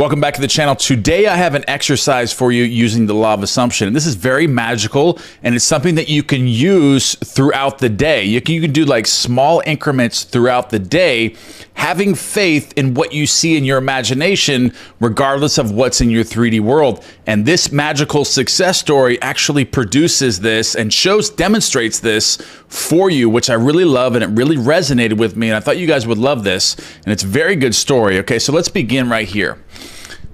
Welcome back to the channel. Today I have an exercise for you using the law of assumption. And this is very magical, and it's something that you can use throughout the day. You can do like small increments throughout the day, having faith in what you see in your imagination, regardless of what's in your 3D world. And this magical success story actually produces this and demonstrates this for you, which I really love, and it really resonated with me. And I thought you guys would love this, and it's a very good story. Okay, so let's begin right here.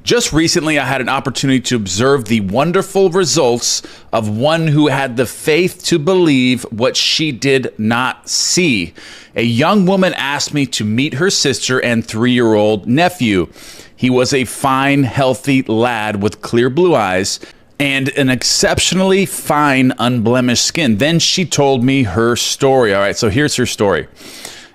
Just recently, I had an opportunity to observe the wonderful results of one who had the faith to believe what she did not see. A young woman asked me to meet her sister and 3-year-old nephew. He was a fine, healthy lad with clear blue eyes and an exceptionally fine, unblemished skin. Then she told me her story. All right, so here's her story.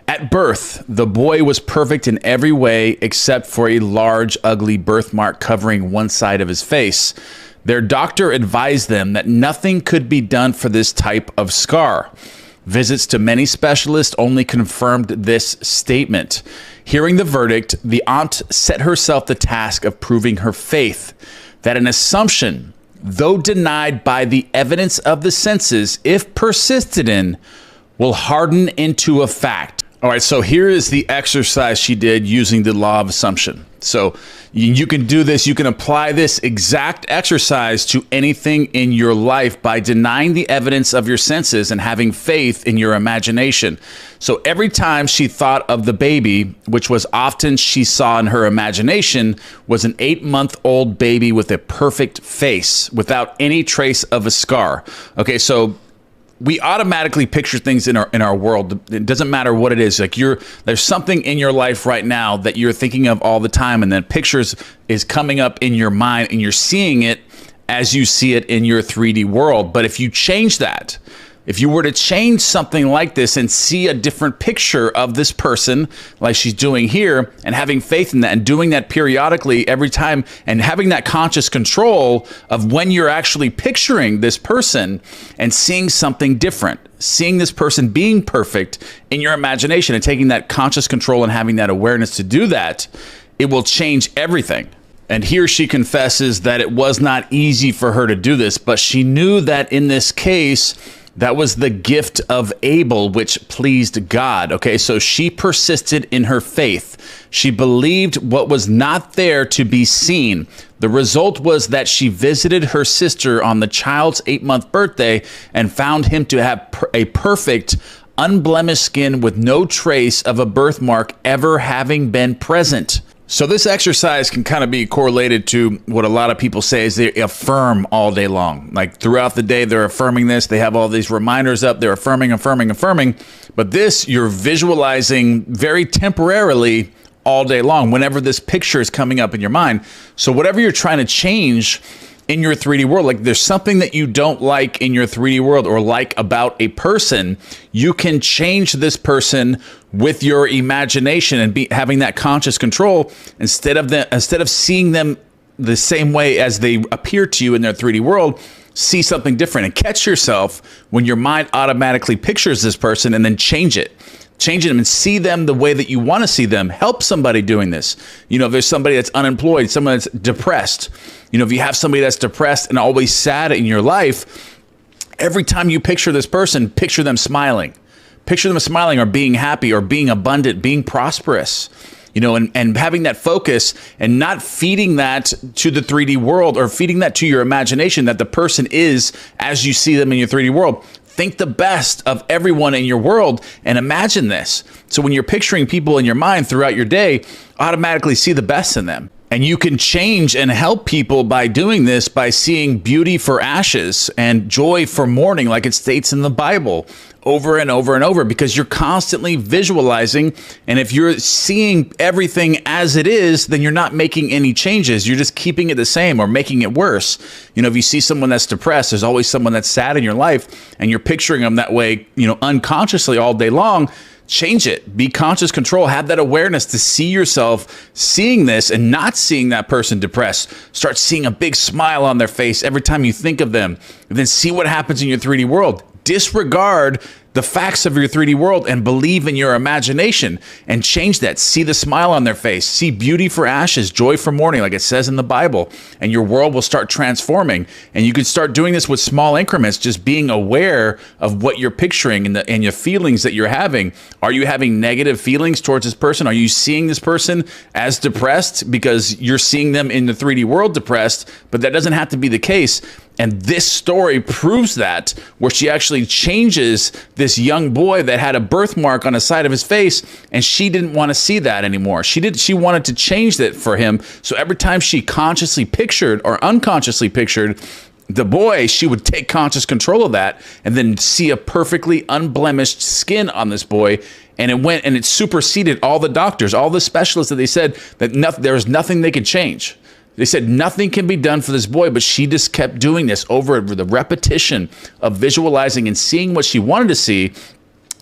At birth, the boy was perfect in every way except for a large, ugly birthmark covering one side of his face. Their doctor advised them that nothing could be done for this type of scar. Visits to many specialists only confirmed this statement. Hearing the verdict, the aunt set herself the task of proving her faith that an assumption, though denied by the evidence of the senses, if persisted in, will harden into a fact. All right, so here is the exercise she did using the law of assumption. So you can do this, you can apply this exact exercise to anything in your life by denying the evidence of your senses and having faith in your imagination. So every time she thought of the baby, which was often she saw in her imagination, was an 8-month-old baby with a perfect face without any trace of a scar. Okay, so we automatically picture things in our world. It doesn't matter what it is. Like there's something in your life right now that you're thinking of all the time, and then pictures is coming up in your mind, and you're seeing it as you see it in your 3D world. But if you change that, if you were to change something like this and see a different picture of this person, like she's doing here, and having faith in that and doing that periodically every time, and having that conscious control of when you're actually picturing this person and seeing something different, seeing this person being perfect in your imagination and taking that conscious control and having that awareness to do that, it will change everything. And here she confesses that it was not easy for her to do this, but she knew that in this case, that was the gift of Abel, which pleased God. Okay, so she persisted in her faith. She believed what was not there to be seen. The result was that she visited her sister on the child's 8-month birthday and found him to have a perfect, unblemished skin with no trace of a birthmark ever having been present. So this exercise can kind of be correlated to what a lot of people say is they affirm all day long. Like throughout the day, they're affirming this. They have all these reminders up. They're affirming. But this, you're visualizing very temporarily all day long whenever this picture is coming up in your mind. So whatever you're trying to change in your 3D world, like there's something that you don't like in your 3D world or like about a person, you can change this person with your imagination and having that conscious control instead of seeing them the same way as they appear to you in their 3D world. See something different and catch yourself when your mind automatically pictures this person, and then change them and see them the way that you want to see them. Help somebody doing this. You know, if there's somebody that's unemployed, someone that's depressed, you know, if you have somebody that's depressed and always sad in your life, every time you picture this person, picture them smiling. Picture them smiling or being happy or being abundant, being prosperous. You know, and having that focus and not feeding that to the 3D world or feeding that to your imagination that the person is as you see them in your 3D world. Think the best of everyone in your world and imagine this. So when you're picturing people in your mind throughout your day, automatically see the best in them. And you can change and help people by doing this, by seeing beauty for ashes and joy for mourning, like it states in the Bible, over and over and over, because you're constantly visualizing. And if you're seeing everything as it is, then you're not making any changes. You're just keeping it the same or making it worse. You know, if you see someone that's depressed, there's always someone that's sad in your life, and you're picturing them that way, you know, unconsciously all day long. Change it. Be conscious control. Have that awareness to see yourself seeing this and not seeing that person depressed. Start seeing a big smile on their face every time you think of them. And then see what happens in your 3D world. Disregard the facts of your 3D world and believe in your imagination and change that. See the smile on their face, see beauty for ashes, joy for mourning, like it says in the Bible, and your world will start transforming. And you can start doing this with small increments, just being aware of what you're picturing and your feelings that you're having. Are you having negative feelings towards this person? Are you seeing this person as depressed because you're seeing them in the 3D world depressed? But that doesn't have to be the case. And this story proves that, where she actually changes this young boy that had a birthmark on the side of his face, and she didn't want to see that anymore. She wanted to change that for him. So every time she consciously pictured or unconsciously pictured the boy, she would take conscious control of that and then see a perfectly unblemished skin on this boy. And it went and it superseded all the doctors, all the specialists that they said that there was nothing they could change. They said nothing can be done for this boy, but she just kept doing this over the repetition of visualizing and seeing what she wanted to see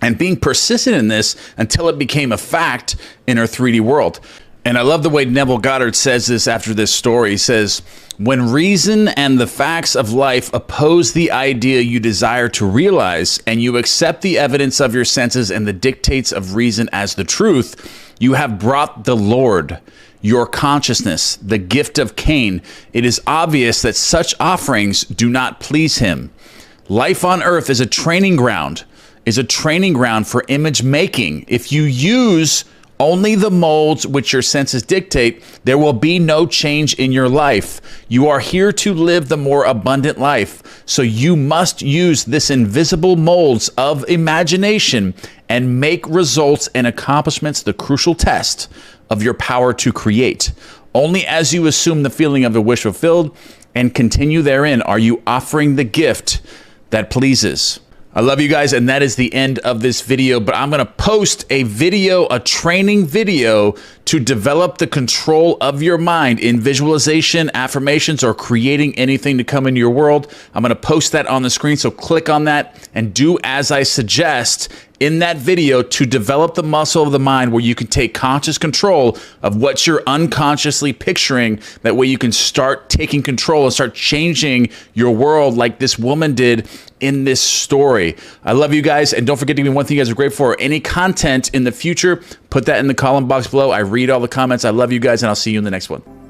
and being persistent in this until it became a fact in her 3D world. And I love the way Neville Goddard says this after this story. He says, when reason and the facts of life oppose the idea you desire to realize, and you accept the evidence of your senses and the dictates of reason as the truth, you have brought the Lord, your consciousness, the gift of Cain. It is obvious that such offerings do not please him. Life on earth is a training ground for image making. If you use only the molds which your senses dictate, there will be no change in your life. You are here to live the more abundant life. So you must use this invisible molds of imagination and make results and accomplishments the crucial test of your power to create. Only as you assume the feeling of a wish fulfilled and continue therein are you offering the gift that pleases. I love you guys, and that is the end of this video, but I'm going to post a video, a training video to develop the control of your mind in visualization, affirmations, or creating anything to come into your world. I'm going to post that on the screen, so click on that and do as I suggest in that video to develop the muscle of the mind where you can take conscious control of what you're unconsciously picturing. That way you can start taking control and start changing your world like this woman did in this story. I love you guys, and don't forget to give me one thing you guys are grateful for. Any content in the future, put that in the comment box below. I read all the comments. I love you guys, and I'll see you in the next one.